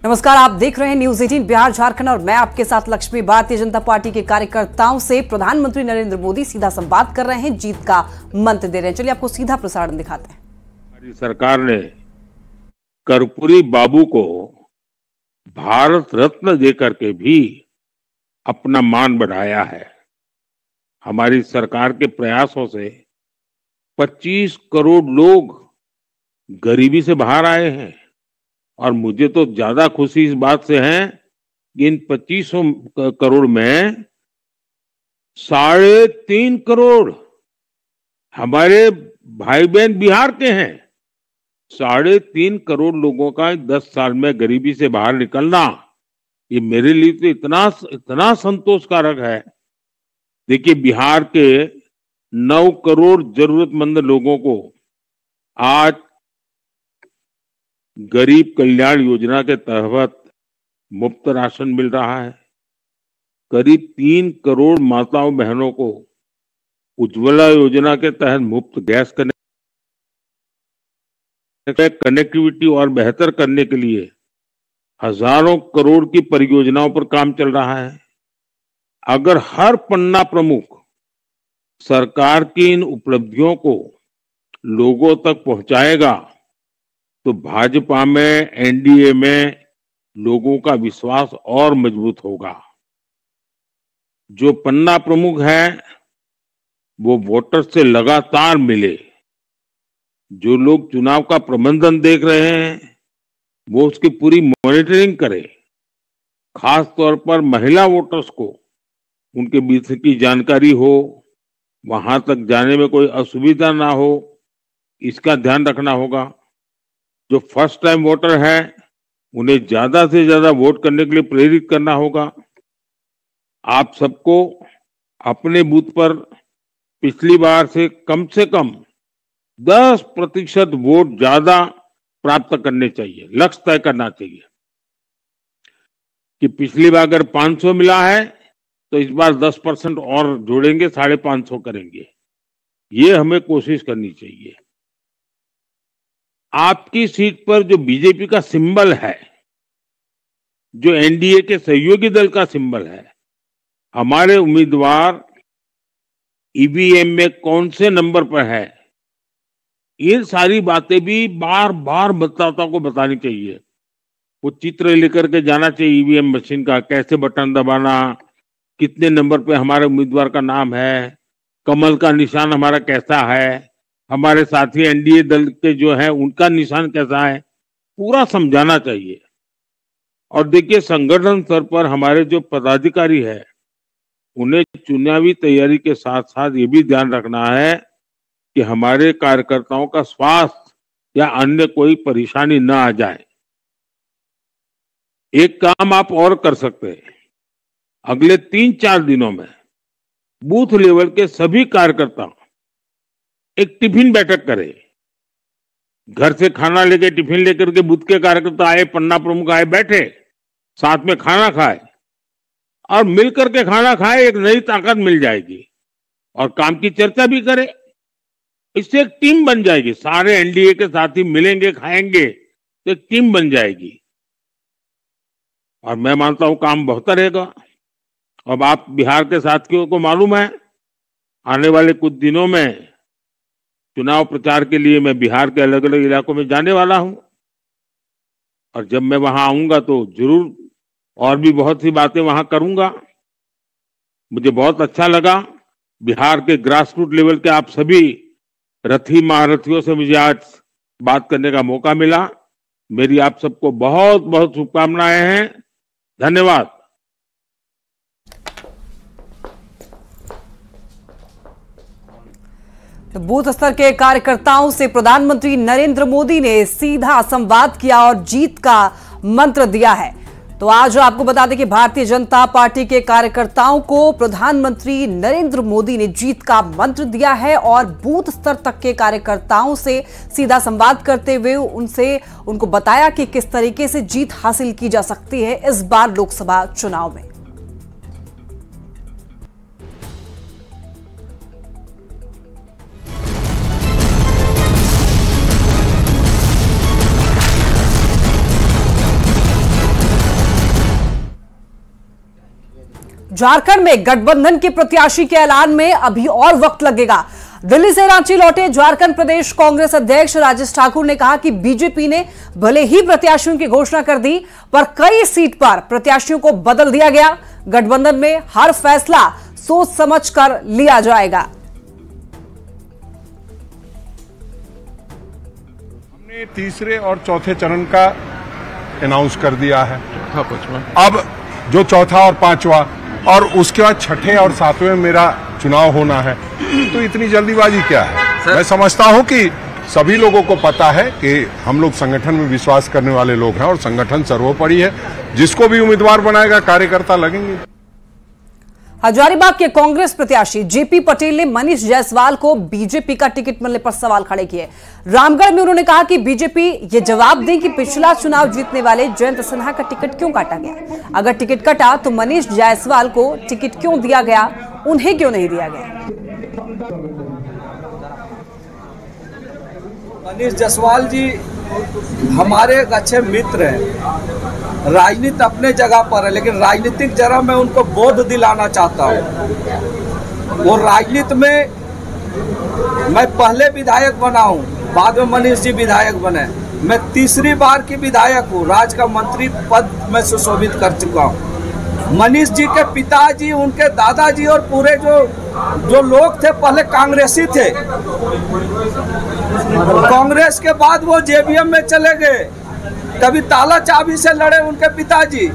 नमस्कार, आप देख रहे हैं न्यूज 18 बिहार झारखंड और मैं आपके साथ लक्ष्मी। भारतीय जनता पार्टी के कार्यकर्ताओं से प्रधानमंत्री नरेंद्र मोदी सीधा संवाद कर रहे हैं, जीत का मंत्र दे रहे हैं। चलिए आपको सीधा प्रसारण दिखाते हैं। हमारी सरकार ने कर्पूरी बाबू को भारत रत्न देकर के भी अपना मान बढ़ाया है। हमारी सरकार के प्रयासों से 25 करोड़ लोग गरीबी से बाहर आए हैं और मुझे तो ज्यादा खुशी इस बात से है कि इन 25 करोड़ में 3.5 करोड़ हमारे भाई बहन बिहार के हैं। 3.5 करोड़ लोगों का 10 साल में गरीबी से बाहर निकलना, ये मेरे लिए तो इतना संतोषकारक है। देखिए, बिहार के 9 करोड़ जरूरतमंद लोगों को आज गरीब कल्याण योजना के तहत मुफ्त राशन मिल रहा है। करीब 3 करोड़ माताओं बहनों को उज्ज्वला योजना के तहत मुफ्त गैस कनेक्टिविटी और बेहतर करने के लिए हजारों करोड़ की परियोजनाओं पर काम चल रहा है। अगर हर पन्ना प्रमुख सरकार की इन उपलब्धियों को लोगों तक पहुंचाएगा तो भाजपा में, एनडीए में लोगों का विश्वास और मजबूत होगा। जो पन्ना प्रमुख है वो वोटर से लगातार मिले। जो लोग चुनाव का प्रबंधन देख रहे हैं वो उसकी पूरी मॉनिटरिंग करे। खास तौर पर महिला वोटर्स को उनके बीच की जानकारी हो, वहां तक जाने में कोई असुविधा ना हो, इसका ध्यान रखना होगा। जो फर्स्ट टाइम वोटर है उन्हें ज्यादा से ज्यादा वोट करने के लिए प्रेरित करना होगा। आप सबको अपने बूथ पर पिछली बार से कम 10% वोट ज्यादा प्राप्त करने चाहिए। लक्ष्य तय करना चाहिए कि पिछली बार अगर 500 मिला है तो इस बार 10% और जोड़ेंगे, 550 करेंगे। ये हमें कोशिश करनी चाहिए। आपकी सीट पर जो बीजेपी का सिंबल है, जो एनडीए के सहयोगी दल का सिंबल है, हमारे उम्मीदवार ईवीएम में कौन से नंबर पर है, ये सारी बातें भी बार बार मतदाता को बतानी चाहिए। वो चित्र लेकर के जाना चाहिए ईवीएम मशीन का, कैसे बटन दबाना, कितने नंबर पे हमारे उम्मीदवार का नाम है, कमल का निशान हमारा कैसा है, हमारे साथी एनडीए दल के जो है उनका निशान कैसा है, पूरा समझाना चाहिए। और देखिए, संगठन स्तर पर हमारे जो पदाधिकारी है उन्हें चुनावी तैयारी के साथ साथ ये भी ध्यान रखना है कि हमारे कार्यकर्ताओं का स्वास्थ्य या अन्य कोई परेशानी न आ जाए। एक काम आप और कर सकते हैं, अगले 3-4 दिनों में बूथ लेवल के सभी कार्यकर्ता एक टिफिन बैठक करें। घर से खाना लेके टिफिन लेकर के बूथ के कार्यकर्ता आए, पन्ना प्रमुख आए, बैठे साथ में खाना खाए और मिलकर के खाना खाए। एक नई ताकत मिल जाएगी और काम की चर्चा भी करें। इससे एक टीम बन जाएगी। सारे एनडीए के साथी मिलेंगे, खाएंगे तो एक टीम बन जाएगी और मैं मानता हूं काम बेहतर रहेगा। अब आप बिहार के साथियों को मालूम है, आने वाले कुछ दिनों में चुनाव प्रचार के लिए मैं बिहार के अलग अलग इलाकों में जाने वाला हूं और जब मैं वहां आऊंगा तो जरूर और भी बहुत सी बातें वहां करूंगा। मुझे बहुत अच्छा लगा, बिहार के ग्रासरूट लेवल के आप सभी रथी महारथियों से मुझे आज बात करने का मौका मिला। मेरी आप सबको बहुत बहुत शुभकामनाएं हैं। धन्यवाद। तो बूथ स्तर के कार्यकर्ताओं से प्रधानमंत्री नरेंद्र मोदी ने सीधा संवाद किया और जीत का मंत्र दिया है। तो आज आपको बता दें कि भारतीय जनता पार्टी के कार्यकर्ताओं को प्रधानमंत्री नरेंद्र मोदी ने जीत का मंत्र दिया है और बूथ स्तर तक के कार्यकर्ताओं से सीधा संवाद करते हुए उनको बताया कि किस तरीके से जीत हासिल की जा सकती है इस बार लोकसभा चुनाव में। झारखंड में गठबंधन के प्रत्याशी के ऐलान में अभी और वक्त लगेगा। दिल्ली से रांची लौटे झारखंड प्रदेश कांग्रेस अध्यक्ष राजेश ठाकुर ने कहा कि बीजेपी ने भले ही प्रत्याशियों की घोषणा कर दी, पर कई सीट पर प्रत्याशियों को बदल दिया गया। गठबंधन में हर फैसला सोच समझकर लिया जाएगा। हमने तीसरे और चौथे चरण का अनाउंस कर दिया है। अब जो चौथा और पांचवा और उसके बाद छठे और सातवें मेरा चुनाव होना है, तो इतनी जल्दीबाजी क्या है? मैं समझता हूं कि सभी लोगों को पता है कि हम लोग संगठन में विश्वास करने वाले लोग हैं और संगठन सर्वोपरि है। जिसको भी उम्मीदवार बनाएगा कार्यकर्ता लगेंगे। हजारीबाग के कांग्रेस प्रत्याशी जेपी पटेल ने मनीष जायसवाल को बीजेपी का टिकट मिलने पर सवाल खड़े किए। रामगढ़ में उन्होंने कहा कि बीजेपी ये जवाब दे कि पिछला चुनाव जीतने वाले जयंत सिन्हा का टिकट क्यों काटा गया। अगर टिकट कटा तो मनीष जायसवाल को टिकट क्यों दिया गया, उन्हें क्यों नहीं दिया गया। मनीष जायसवाल जी हमारे एक अच्छे मित्र हैं। राजनीति अपने जगह पर है, लेकिन राजनीतिक जगह मैं उनको बोध दिलाना चाहता हूँ। वो राजनीति में मैं पहले विधायक बना हूँ, बाद में मनीष जी विधायक बने। मैं तीसरी बार की विधायक हूँ, राज्य का मंत्री पद में सुशोभित कर चुका हूँ। मनीष जी के पिताजी, उनके दादाजी और पूरे जो लोग थे पहले कांग्रेसी थे। कांग्रेस के बाद वो जेवीएम में चले गए। कभी ताला चाबी से लड़े उनके पिताजी।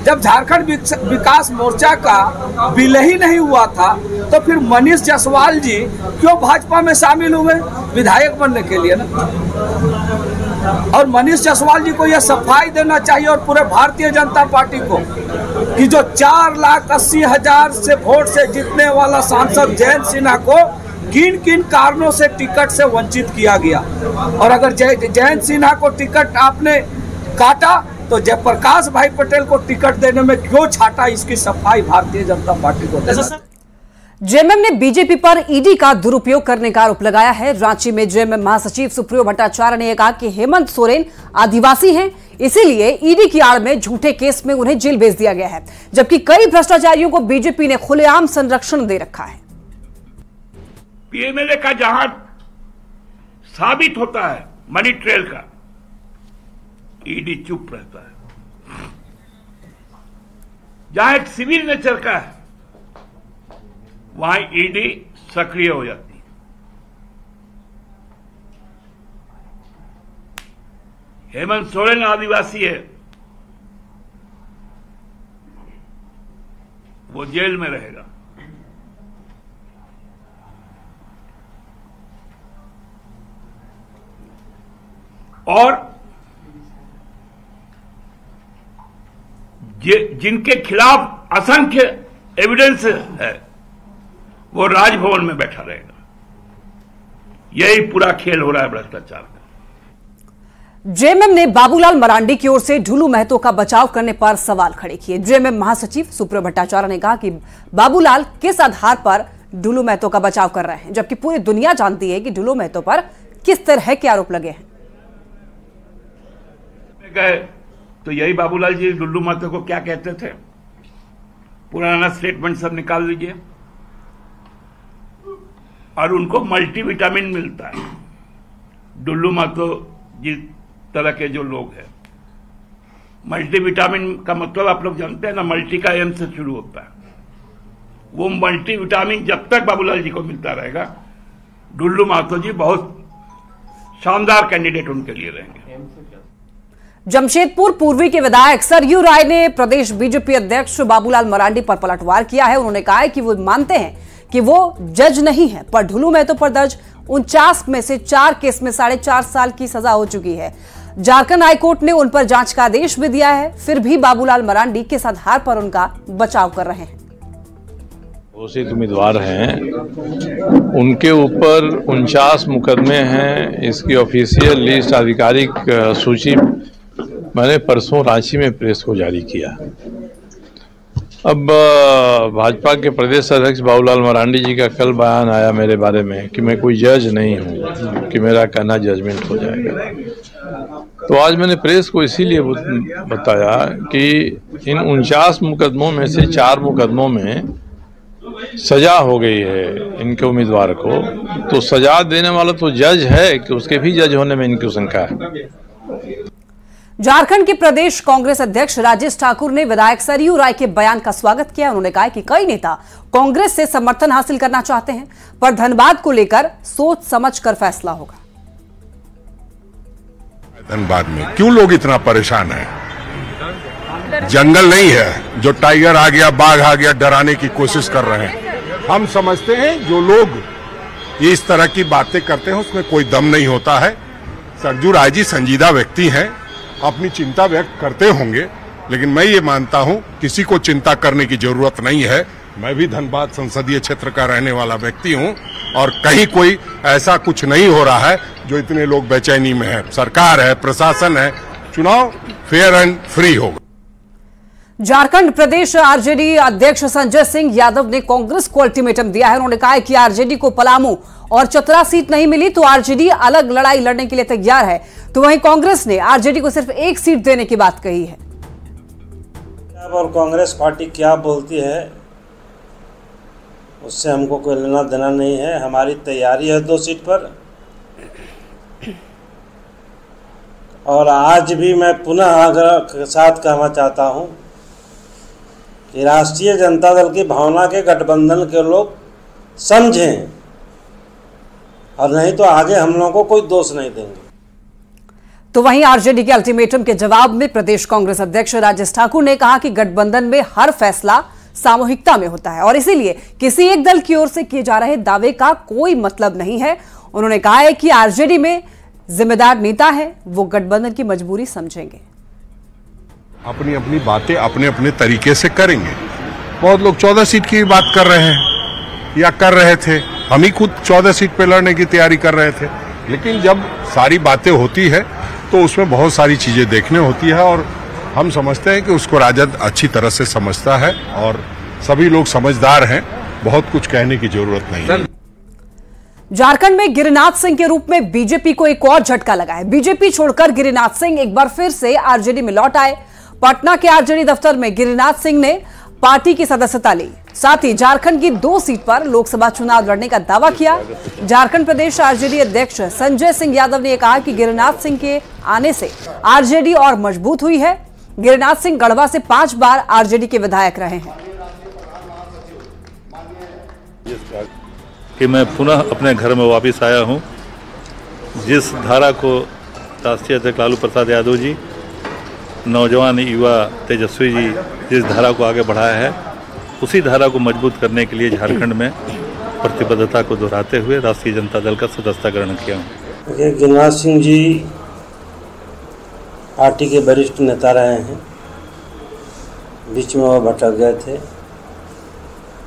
जब झारखंड विकास मोर्चा का विलय ही नहीं हुआ था, तो फिर मनीष जायसवाल जी क्यों भाजपा में शामिल हुए? विधायक बनने के लिए ना। और मनीष जायसवाल जी को यह सफाई देना चाहिए और पूरे भारतीय जनता पार्टी को कि जो 4,80,000 से वोट से जीतने वाला सांसद जयंत सिन्हा को किन किन कारणों से टिकट से वंचित किया गया। और अगर जयंत सिन्हा को टिकट आपने काटा तो जयप्रकाश भाई पटेल को टिकट देने में क्यों छाटा, इसकी सफाई भारतीय जनता पार्टी को देना। जेएमएम ने बीजेपी पर ईडी का दुरुपयोग करने का आरोप लगाया है। रांची में जेएमएम महासचिव सुप्रियो भट्टाचार्य ने कहा कि हेमंत सोरेन आदिवासी हैं, इसीलिए ईडी की आड़ में झूठे केस में उन्हें जेल भेज दिया गया है, जबकि कई भ्रष्टाचारियों को बीजेपी ने खुलेआम संरक्षण दे रखा है। पीएमएलए का जहां साबित होता है मनी ट्रेल का, ईडी चुप रहता है। जहां एक सिविल नेचर का है, वहां ईडी सक्रिय हो जाती है। हेमंत सोरेन आदिवासी है, वो जेल में रहेगा। और जिनके खिलाफ असंख्य एविडेंस है, वो राजभवन में बैठा रहेगा। यही पूरा खेल हो रहा है भ्रष्टाचार का। जेएमएम ने बाबूलाल मरांडी की ओर से ढुलू महतो का बचाव करने पर सवाल खड़े किए। जेएमएम महासचिव सुप्रियो भट्टाचार्य ने कहा कि बाबूलाल किस आधार पर ढुलू महतो का बचाव कर रहे हैं, जबकि पूरी दुनिया जानती है कि ढुलू महतो पर किस तरह के आरोप लगे हैं। गए तो यही बाबूलाल जी ढुलू महतो को क्या कहते थे, पुराना स्टेटमेंट सब निकाल लीजिए। और उनको मल्टीविटामिन मिलता है। ढुलू महतो जिस तरह के जो लोग हैं, मल्टीविटामिन का मतलब आप लोग जानते हैं ना, मल्टी का एम से शुरू होता है। वो मल्टीविटामिन जब तक बाबूलाल जी को मिलता रहेगा, ढुलू महतो जी बहुत शानदार कैंडिडेट उनके लिए रहेंगे। जमशेदपुर पूर्वी के विधायक सरयू राय ने प्रदेश बीजेपी अध्यक्ष बाबूलाल मरांडी पर पलटवार किया है। उन्होंने कहा है कि वो मानते हैं कि वो जज नहीं है, पर ढुलू महतो पर दर्ज 49 में से 4 केस में 4.5 साल की सजा हो चुकी है। झारखंड हाईकोर्ट ने उन पर जांच का आदेश भी दिया है, फिर भी बाबूलाल मरांडी किस आधार पर उनका बचाव कर रहे हैं। घोषित उम्मीदवार हैं, उनके ऊपर 49 मुकदमे हैं। इसकी ऑफिशियल लिस्ट, आधिकारिक सूची मैंने परसों रांची में प्रेस को जारी किया। अब भाजपा के प्रदेश अध्यक्ष बाबूलाल मरांडी जी का कल बयान आया मेरे बारे में कि मैं कोई जज नहीं हूं, कि मेरा कहना जजमेंट हो जाएगा। तो आज मैंने प्रेस को इसीलिए बताया कि इन 49 मुकदमों में से 4 मुकदमों में सजा हो गई है इनके उम्मीदवार को, तो सजा देने वाला तो जज है कि उसके भी जज होने में इनकी शंका है। झारखंड के प्रदेश कांग्रेस अध्यक्ष राजेश ठाकुर ने विधायक सरयू राय के बयान का स्वागत किया। उन्होंने कहा कि कई नेता कांग्रेस से समर्थन हासिल करना चाहते हैं, पर धनबाद को लेकर सोच समझकर फैसला होगा। धनबाद में क्यों लोग इतना परेशान हैं? जंगल नहीं है जो टाइगर आ गया, बाघ आ गया, डराने की कोशिश कर रहे हैं। हम समझते हैं जो लोग इस तरह की बातें करते हैं उसमें कोई दम नहीं होता है। सरयू राय जी संजीदा व्यक्ति हैं, अपनी चिंता व्यक्त करते होंगे, लेकिन मैं ये मानता हूं किसी को चिंता करने की जरूरत नहीं है। मैं भी धनबाद संसदीय क्षेत्र का रहने वाला व्यक्ति हूं और कहीं कोई ऐसा कुछ नहीं हो रहा है जो इतने लोग बेचैनी में है। सरकार है, प्रशासन है, चुनाव फेयर एंड फ्री होगा। झारखंड प्रदेश आरजेडी अध्यक्ष संजय सिंह यादव ने कांग्रेस को अल्टीमेटम दिया है। उन्होंने कहा है कि आरजेडी को पलामू और चतरा सीट नहीं मिली तो आरजेडी अलग लड़ाई लड़ने के लिए तैयार है, तो वहीं कांग्रेस ने आरजेडी को सिर्फ 1 सीट देने की बात कही है। और कांग्रेस पार्टी क्या बोलती है उससे हमको कोई लेना देना नहीं है। हमारी तैयारी है 2 सीट पर, और आज भी मैं पुनः आग्रह के साथ कहना चाहता हूं कि राष्ट्रीय जनता दल की भावना के गठबंधन के लोग समझें, और नहीं तो आगे हम लोगों को कोई दोष नहीं देंगे। तो वहीं आरजेडी के अल्टीमेटम के जवाब में प्रदेश कांग्रेस अध्यक्ष राजेश ठाकुर ने कहा कि गठबंधन में हर फैसला सामूहिकता में होता है और इसीलिए किसी एक दल की ओर से किए जा रहे दावे का कोई मतलब नहीं है। उन्होंने कहा है कि आरजेडी में जिम्मेदार नेता है, वो गठबंधन की मजबूरी समझेंगे। अपनी अपनी बातें अपने अपने तरीके से करेंगे। बहुत लोग 14 सीट की बात कर रहे हैं या कर रहे थे, हम ही खुद 14 सीट पे लड़ने की तैयारी कर रहे थे, लेकिन जब सारी बातें होती है तो उसमें बहुत सारी चीजें देखने होती है और हम समझते हैं कि उसको राजद अच्छी तरह से समझता है और सभी लोग समझदार हैं, बहुत कुछ कहने की जरूरत नहीं है। झारखंड में गिरिनाथ सिंह के रूप में बीजेपी को एक और झटका लगा है। बीजेपी छोड़कर गिरिनाथ सिंह एक बार फिर से आरजेडी में लौट आए। पटना के आरजेडी दफ्तर में गिरिनाथ सिंह ने पार्टी की सदस्यता ली, साथ ही झारखंड की 2 सीट पर लोकसभा चुनाव लड़ने का दावा किया। झारखंड प्रदेश आरजेडी अध्यक्ष संजय सिंह यादव ने कहा कि गिरिनाथ सिंह के आने से आरजेडी और मजबूत हुई है। गिरिनाथ सिंह गढ़वा से 5 बार आरजेडी के विधायक रहे हैं। कि मैं पुनः अपने घर में वापस आया हूं। जिस धारा को राष्ट्रीय अध्यक्ष लालू प्रसाद यादव जी, नौजवान युवा तेजस्वी जी जिस धारा को आगे बढ़ाया है, उसी धारा को मजबूत करने के लिए झारखंड में प्रतिबद्धता को दोहराते हुए राष्ट्रीय जनता दल का सदस्यता ग्रहण किया हूँ। गिरिनाथ सिंह जी पार्टी के वरिष्ठ नेता रहे हैं, बीच में वो भटक गए थे,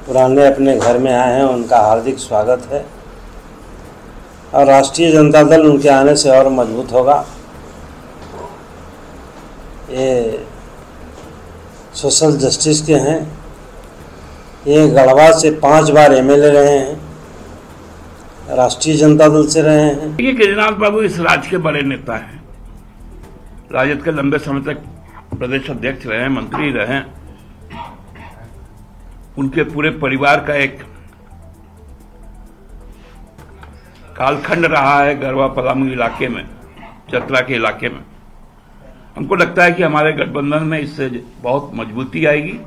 पुराने अपने घर में आए हैं, उनका हार्दिक स्वागत है और राष्ट्रीय जनता दल उनके आने से और मजबूत होगा। ये सोशल जस्टिस के हैं, ये गढ़वा से 5 बार एमएलए रहे हैं, राष्ट्रीय जनता दल से रहे हैं। ये गिरिनाथ बाबू इस राज्य के बड़े नेता हैं, राजद के लंबे समय तक प्रदेश अध्यक्ष रहे, मंत्री रहे। उनके पूरे परिवार का एक कालखंड रहा है गढ़वा पलामू इलाके में, चतरा के इलाके में। हमको लगता है कि हमारे गठबंधन में इससे बहुत मजबूती आएगी।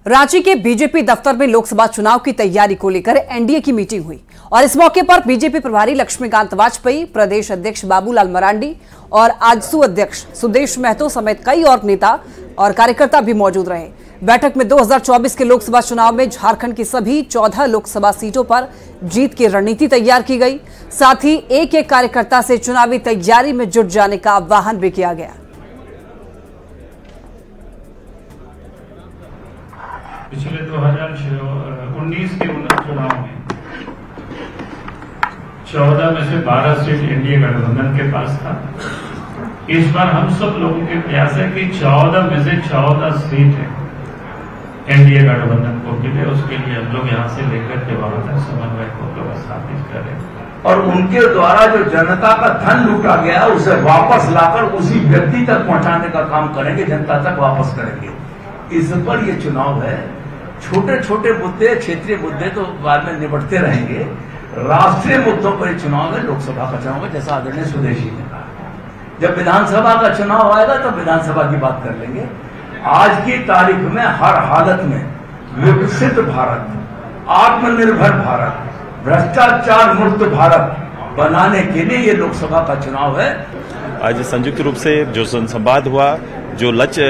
रांची के बीजेपी दफ्तर में लोकसभा चुनाव की तैयारी को लेकर एनडीए की मीटिंग हुई और इस मौके पर बीजेपी प्रभारी लक्ष्मीकांत वाजपेयी, प्रदेश अध्यक्ष बाबूलाल मरांडी और आजसू अध्यक्ष सुदेश महतो समेत कई और नेता और कार्यकर्ता भी मौजूद रहे। बैठक में 2024 के लोकसभा चुनाव में झारखंड की सभी 14 लोकसभा सीटों पर जीत की रणनीति तैयार की गई। साथ ही एक एक कार्यकर्ता से चुनावी तैयारी में जुट जाने का आह्वान भी किया गया। पिछले 2019 के चुनाव में 14 में से 12 सीट एनडीए गठबंधन के पास था। इस बार हम सब लोगों के प्रयास है कि 14 में से 14 सीट है एनडीए गठबंधन को मिले। उसके लिए हम लोग यहाँ से लेकर के वहां तक समन्वय को व्यवस्थापित करें। और उनके द्वारा जो जनता का धन लूटा गया उसे वापस लाकर उसी व्यक्ति तक पहुंचाने का काम करेंगे, जनता तक वापस करेंगे। इस पर ये चुनाव है। छोटे छोटे मुद्दे, क्षेत्रीय मुद्दे तो बाद में निपटते रहेंगे। राष्ट्रीय मुद्दों पर ये चुनाव है, लोकसभा का चुनाव है, जैसा आदरणीय स्वदेशी ने कहा। जब विधानसभा का चुनाव आएगा तो विधानसभा की बात कर लेंगे। आज की तारीख में हर हालत में विकसित भारत, आत्मनिर्भर भारत, भ्रष्टाचार मुक्त भारत बनाने के लिए ये लोकसभा का चुनाव है। आज संयुक्त रूप से जो जनसंवाद हुआ, जो लक्ष्य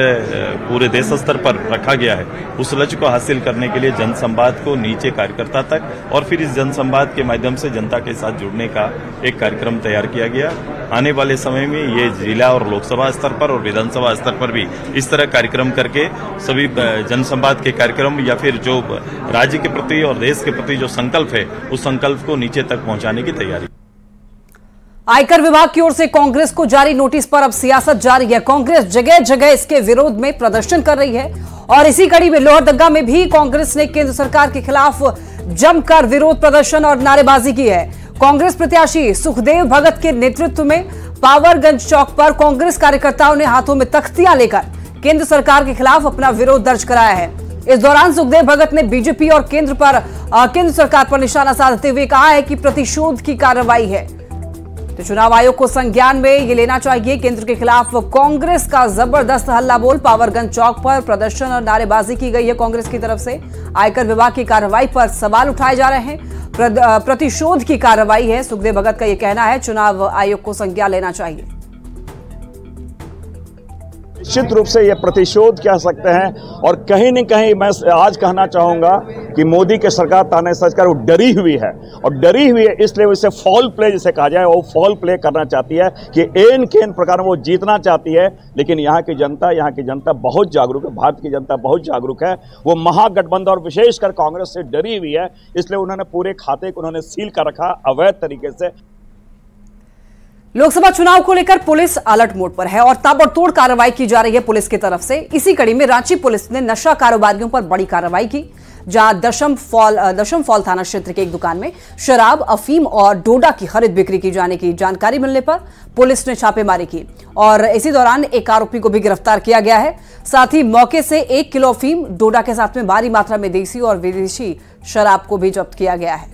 पूरे देश स्तर पर रखा गया है, उस लक्ष्य को हासिल करने के लिए जनसंवाद को नीचे कार्यकर्ता तक और फिर इस जनसंवाद के माध्यम से जनता के साथ जुड़ने का एक कार्यक्रम तैयार किया गया। आने वाले समय में ये जिला और लोकसभा स्तर पर और विधानसभा स्तर पर भी इस तरह कार्यक्रम करके सभी जनसंवाद के कार्यक्रम या फिर जो राज्य के प्रति और देश के प्रति जो संकल्प है, उस संकल्प को नीचे तक पहुंचाने की तैयारी। आयकर विभाग की ओर से कांग्रेस को जारी नोटिस पर अब सियासत जारी है। कांग्रेस जगह जगह इसके विरोध में प्रदर्शन कर रही है और इसी कड़ी में लोहरदगा में भी कांग्रेस ने केंद्र सरकार के खिलाफ जमकर विरोध प्रदर्शन और नारेबाजी की है। कांग्रेस प्रत्याशी सुखदेव भगत के नेतृत्व में पावरगंज चौक पर कांग्रेस कार्यकर्ताओं ने हाथों में तख्तियां लेकर केंद्र सरकार के खिलाफ अपना विरोध दर्ज कराया है। इस दौरान सुखदेव भगत ने बीजेपी और केंद्र सरकार पर निशाना साधते हुए कहा है कि प्रतिशोध की कार्रवाई है। तो चुनाव आयोग को संज्ञान में ये लेना चाहिए। केंद्र के खिलाफ कांग्रेस का जबरदस्त हल्ला बोल, पावरगंज चौक पर प्रदर्शन और नारेबाजी की गई है कांग्रेस की तरफ से। आयकर विभाग की कार्रवाई पर सवाल उठाए जा रहे हैं। प्रतिशोध की कार्रवाई है, सुखदेव भगत का यह कहना है। चुनाव आयोग को संज्ञान लेना चाहिए। निश्चित रूप से ये प्रतिशोध कह सकते हैं और कहीं न कहीं मैं आज कहना चाहूंगा कि मोदी के सरकार, ताने सरकार वो डरी हुई है और डरी हुई है, इसलिए उसे फॉल प्ले जिसे कहा जाए, वो फॉल प्ले करना चाहती है कि एन केन प्रकार वो जीतना चाहती है। लेकिन यहाँ की जनता बहुत जागरूक है, भारत की जनता बहुत जागरूक है। वो महागठबंधन और विशेषकर कांग्रेस से डरी हुई है, इसलिए उन्होंने पूरे खाते को उन्होंने सील कर रखा अवैध तरीके से। लोकसभा चुनाव को लेकर पुलिस अलर्ट मोड पर है और ताबड़तोड़ कार्रवाई की जा रही है पुलिस की तरफ से। इसी कड़ी में रांची पुलिस ने नशा कारोबारियों पर बड़ी कार्रवाई की, जहां दशम फॉल थाना क्षेत्र के एक दुकान में शराब, अफीम और डोडा की खरीद बिक्री की जाने की जानकारी मिलने पर पुलिस ने छापेमारी की और इसी दौरान एक आरोपी को भी गिरफ्तार किया गया है। साथ ही मौके से 1 किलो अफीम, डोडा के साथ में भारी मात्रा में देसी और विदेशी शराब को भी जब्त किया गया है।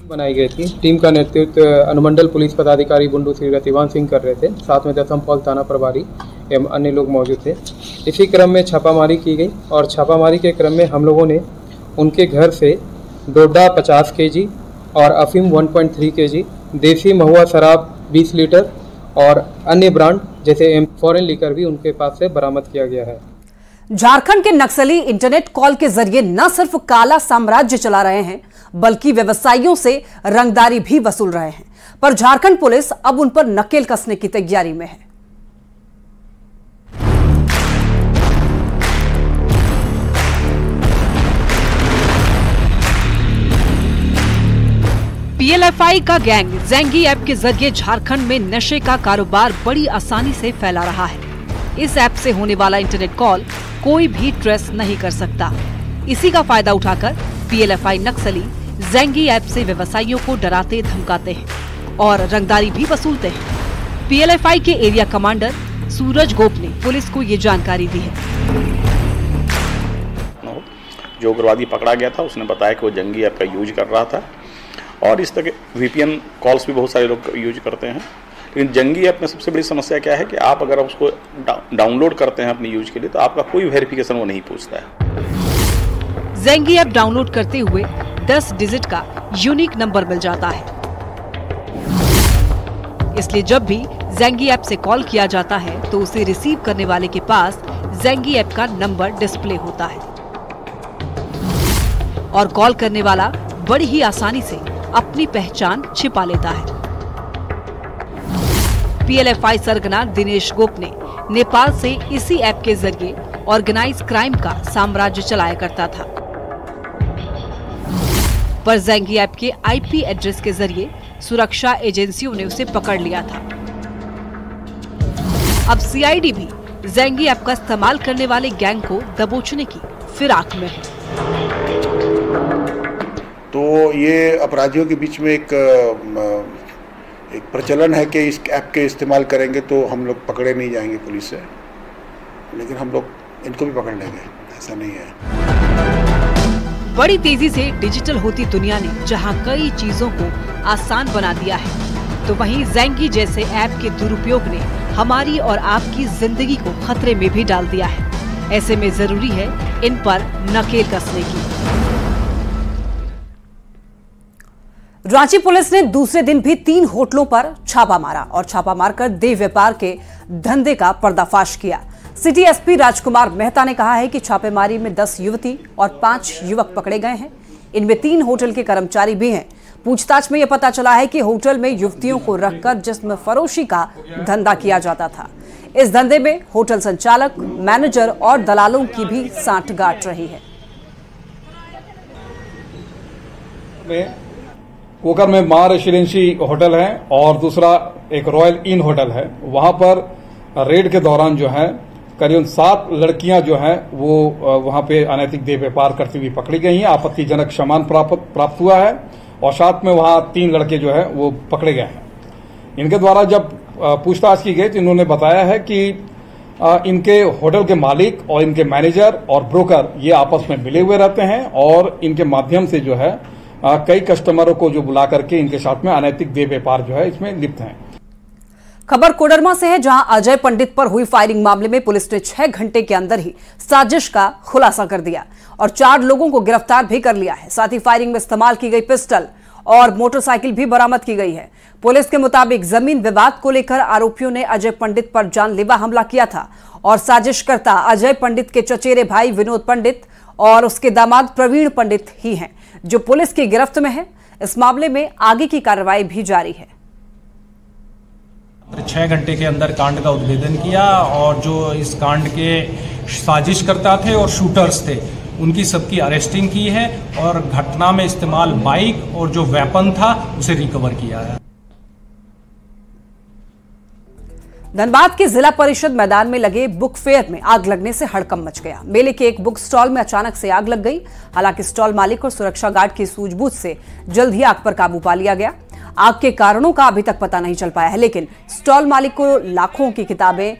बनाई गई थी। टीम का नेतृत्व अनुमंडल पुलिस पदाधिकारी बुंडू श्री रतिवान सिंह कर रहे थे, साथ में दशम फॉल थाना प्रभारी एवं अन्य लोग मौजूद थे। इसी क्रम में छापामारी की गई और छापामारी के क्रम में हम लोगों ने उनके घर से डोडा 50 kg और अफीम 1.3 kg, देसी महुआ शराब 20 लीटर और अन्य ब्रांड जैसे फॉरेन लीकर भी उनके पास से बरामद किया गया है। झारखंड के नक्सली इंटरनेट कॉल के जरिए न सिर्फ काला साम्राज्य चला रहे हैं बल्कि व्यवसायियों से रंगदारी भी वसूल रहे हैं, पर झारखंड पुलिस अब उन पर नकेल कसने की तैयारी में है। पीएलएफआई का गैंग ज़ेंगी ऐप के जरिए झारखंड में नशे का कारोबार बड़ी आसानी से फैला रहा है। इस ऐप से होने वाला इंटरनेट कॉल कोई भी ट्रेस नहीं कर सकता। इसी का फायदा उठाकर पीएलएफआई नक्सली ज़ेंगी ऐप से व्यवसायियों को डराते धमकाते हैं और रंगदारी भी वसूलते हैं। पीएलएफआई के एरिया कमांडर सूरज गोप ने पुलिस को ये जानकारी दी है। जो उग्रवादी पकड़ा गया था उसने बताया कि वो ज़ेंगी ऐप का यूज कर रहा था और इस तरह के वीपीएन कॉल्स भी बहुत सारे लोग यूज करते हैं। लेकिन ज़ेंगी ऐप में सबसे बड़ी समस्या क्या है कि आप अगर उसको डाउनलोड करते हैं अपनी यूज के लिए तो आपका कोई वेरिफिकेशन वो नहीं पूछता है। ज़ेंगी ऐप डाउनलोड करते हुए 10 डिजिट का यूनिक नंबर मिल जाता है, इसलिए जब भी ज़ेंगी ऐप से कॉल किया जाता है तो उसे रिसीव करने वाले के पास ज़ेंगी ऐप का नंबर डिस्प्ले होता है और कॉल करने वाला बड़ी ही आसानी से अपनी पहचान छिपा लेता है। पीएलएफआई सरगना दिनेश गोप ने नेपाल से इसी ऐप के जरिए ऑर्गेनाइज क्राइम का साम्राज्य चलाया करता था, पर ज़ेंगी ऐप के आईपी एड्रेस के जरिए सुरक्षा एजेंसियों ने उसे पकड़ लिया था। अब सीआईडी भी ज़ेंगी ऐप का इस्तेमाल करने वाले गैंग को दबोचने की फिराक में है। तो ये अपराधियों के बीच में एक प्रचलन है कि इस ऐप के इस्तेमाल करेंगे तो हम लोग पकड़े नहीं जाएंगे पुलिस से, लेकिन हम लोग इनको भी पकड़ लेंगे, ऐसा नहीं है। बड़ी तेजी से डिजिटल होती दुनिया ने जहां कई चीजों को आसान बना दिया है, तो वहीं ज़ेंगी जैसे ऐप के दुरुपयोग ने हमारी और आपकी जिंदगी को खतरे में भी डाल दिया है। ऐसे में जरूरी है इन पर नकेल कसने की। रांची पुलिस ने दूसरे दिन भी 3 होटलों पर छापा मारा और छापा मारकर देह व्यापार के धंधे का पर्दाफाश किया। सिटी एसपी राजकुमार मेहता ने कहा है कि छापेमारी में 10 युवती और 5 युवक पकड़े गए हैं। इनमें 3 होटल के कर्मचारी भी हैं। पूछताछ में यह पता चला है कि होटल में युवतियों को रखकर जिस्म फरोशी का धंधा किया जाता था। इस धंधे में होटल संचालक, मैनेजर और दलालों की भी सांठगांठ रही है। कोकर में मां रेसिडेंसी होटल है और दूसरा एक रॉयल इन होटल है। वहां पर रेड के दौरान जो है करीबन 7 लड़कियां जो हैं वो वहां पे अनैतिक देह व्यापार करती हुई पकड़ी गई हैं। आपत्तिजनक सामान प्राप्त हुआ है और साथ में वहां 3 लड़के जो है वो पकड़े गए हैं। इनके द्वारा जब पूछताछ की गई तो इन्होंने बताया है कि इनके होटल के मालिक और इनके मैनेजर और ब्रोकर ये आपस में मिले हुए रहते हैं और इनके माध्यम से जो है कई कस्टमरों को जो बुला करके इनके साथ में अनैतिक देह व्यापार जो है इसमें लिप्त हैं। खबर कोडरमा से है, जहां अजय पंडित पर हुई फायरिंग मामले में पुलिस ने 6 घंटे के अंदर ही साजिश का खुलासा कर दिया और 4 लोगों को गिरफ्तार भी कर लिया है। साथ ही फायरिंग में इस्तेमाल की गई पिस्टल और मोटरसाइकिल भी बरामद की गई है। पुलिस के मुताबिक जमीन विवाद को लेकर आरोपियों ने अजय पंडित पर जानलेवा हमला किया था और साजिशकर्ता अजय पंडित के चचेरे भाई विनोद पंडित और उसके दामाद प्रवीण पंडित ही हैं, जो पुलिस की गिरफ्त में है। इस मामले में आगे की कार्रवाई भी जारी है। 6 घंटे के अंदर कांड का उद्भेदन किया और जो इस कांड के साजिशकर्ता थे और शूटर्स थे उनकी सबकी अरेस्टिंग की है और घटना में इस्तेमाल बाइक और जो वेपन था उसे रिकवर किया है। धनबाद के जिला परिषद मैदान में लगे बुक फेयर में आग लगने से हड़कंप मच गया। मेले के एक बुक स्टॉल में अचानक से आग लग गई। हालांकि स्टॉल मालिक और सुरक्षा गार्ड की सूझबूझ से जल्द ही आग पर काबू पा लिया गया। आग के कारणों का अभी तक पता नहीं चल पाया है, लेकिन स्टॉल मालिक को लाखों की किताबें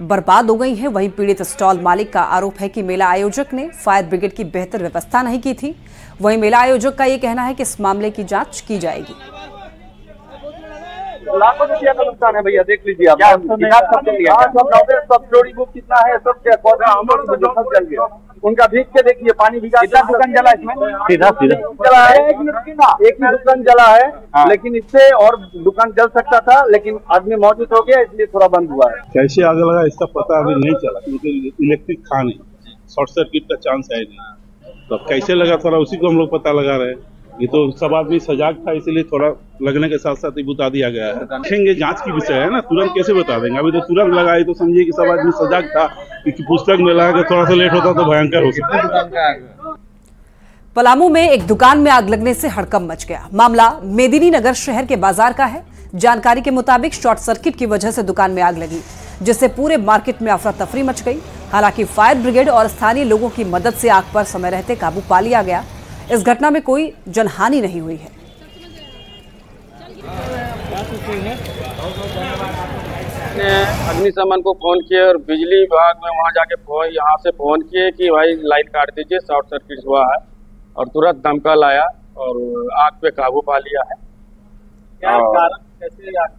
बर्बाद हो गई हैं। वहीं पीड़ित स्टॉल मालिक का आरोप है कि मेला आयोजक ने फायर ब्रिगेड की बेहतर व्यवस्था नहीं की थी। वहीं मेला आयोजक का यह कहना है कि इस मामले की जांच की जाएगी। लाखों रुपया का नुकसान है भैया, देख लीजिए आप। सब जोड़ी बुक कितना है, सब सब जल गया। उनका भीग के देखिए, पानी भीगा। कितना दुकान जला इसमें? सीधा जला है, एक ही दुकान जला है। लेकिन इससे और दुकान जल सकता था, लेकिन आदमी मौजूद हो गया इसलिए थोड़ा बंद हुआ है। कैसे आग लगा इसका पता अभी नहीं चला, क्योंकि इलेक्ट्रिक था नहीं, शॉर्ट सर्किट का चांस है नहीं। तो कैसे लगा थोड़ा उसी को हम लोग पता लगा रहे हैं। ये तो सब आदमी सजाग था, इसलिए थोड़ा लगने के साथ साथ ही बुता दिया गया है। देखेंगे, जांच की विषय है ना, तुरंत कैसे बता देंगे। अभी तो तुरंत लगाए तो समझिए कि सब आदमी सजाग था, क्योंकि पुस्तक मेला है, थोड़ा सा लेट होता तो भयंकर हो सकता। पलामू में एक दुकान में आग लगने से हड़कंप मच गया। मामला मेदिनी नगर शहर के बाजार का है। जानकारी के मुताबिक शॉर्ट सर्किट की वजह से दुकान में आग लगी, जिससे पूरे मार्केट में अफरा तफरी मच गई। हालांकि फायर ब्रिगेड और स्थानीय लोगों की मदद से आग पर समय रहते काबू पा लिया गया। इस घटना में कोई जनहानि नहीं हुई है। अग्निशमन को फोन किए और बिजली विभाग में वहां जाके यहाँ से फोन किए कि भाई लाइट काट दीजिए, शॉर्ट सर्किट हुआ है, और तुरंत दमकल आया और आग पे काबू पा लिया है। क्या कारण कैसे आग?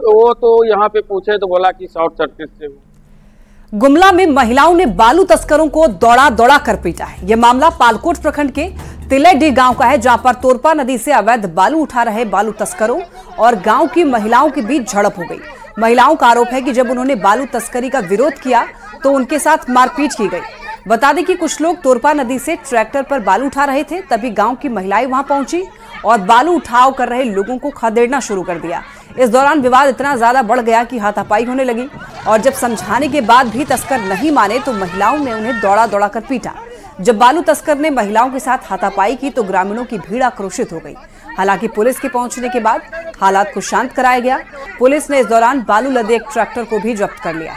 वो तो यहाँ पे पूछे तो बोला कि शॉर्ट सर्किट से हुआ। गुमला में महिलाओं ने बालू तस्करों को दौड़ा दौड़ा कर पीटा है। यह मामला पालकोट प्रखंड के तिलैडी गांव का है, जहां पर तोरपा नदी से अवैध बालू उठा रहे बालू तस्करों और गांव की महिलाओं के बीच झड़प हो गई। महिलाओं का आरोप है कि जब उन्होंने बालू तस्करी का विरोध किया तो उनके साथ मारपीट की गई। बता दें कि कुछ लोग तोरपा नदी से ट्रैक्टर पर बालू उठा रहे थे, तभी गांव की महिलाएं वहां पहुंची और बालू उठाव कर रहे लोगों को खदेड़ना शुरू कर दिया। इस दौरान विवाद इतना ज्यादा बढ़ गया कि हाथापाई होने लगी और जब समझाने के बाद भी तस्कर नहीं माने तो महिलाओं ने उन्हें दौड़ा दौड़ा कर पीटा। जब बालू तस्कर ने महिलाओं के साथ हाथापाई की तो ग्रामीणों की भीड़ आक्रोशित हो गई। हालांकि पुलिस के पहुंचने के बाद हालात को शांत कराया गया। पुलिस ने इस दौरान बालू लदे एक ट्रैक्टर को भी जब्त कर लिया।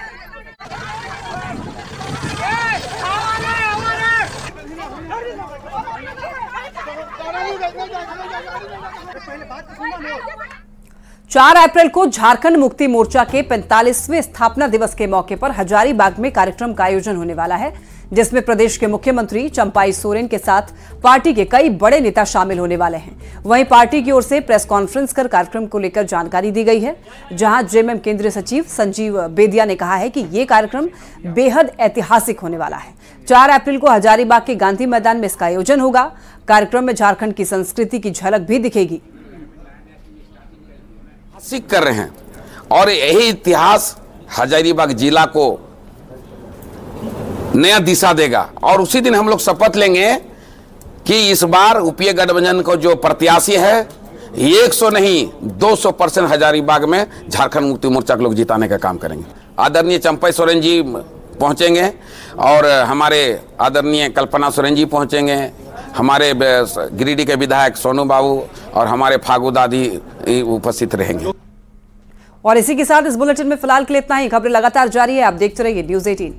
4 अप्रैल को झारखंड मुक्ति मोर्चा के 45वें स्थापना दिवस के मौके पर हजारीबाग में कार्यक्रम का आयोजन होने वाला है, जिसमें प्रदेश के मुख्यमंत्री चंपाई सोरेन के साथ पार्टी के कई बड़े नेता शामिल होने वाले हैं। वहीं पार्टी की ओर से प्रेस कॉन्फ्रेंस कर कार्यक्रम को लेकर जानकारी दी गई है, जहां जेएमएम केंद्रीय सचिव संजीव बेदिया ने कहा है कि ये कार्यक्रम बेहद ऐतिहासिक होने वाला है। 4 अप्रैल को हजारीबाग के गांधी मैदान में इसका आयोजन होगा। कार्यक्रम में झारखंड की संस्कृति की झलक भी दिखेगी। सीख कर रहे हैं और यही इतिहास हजारीबाग जिला को नया दिशा देगा। और उसी दिन हम लोग शपथ लेंगे कि इस बार यूपीए गठबंधन को जो प्रत्याशी है 100 नहीं 200% हजारीबाग में झारखंड मुक्ति मोर्चा के लोग जिताने का काम करेंगे। आदरणीय चंपाई सोरेन जी पहुंचेंगे और हमारे आदरणीय कल्पना सोरेन जी पहुंचेंगे, हमारे गिरिडीह के विधायक सोनू बाबू और हमारे फागू दादी उपस्थित रहेंगे। और इसी के साथ इस बुलेटिन में फिलहाल के लिए इतना ही। खबरें लगातार जारी है, आप देखते रहिए न्यूज़ 18।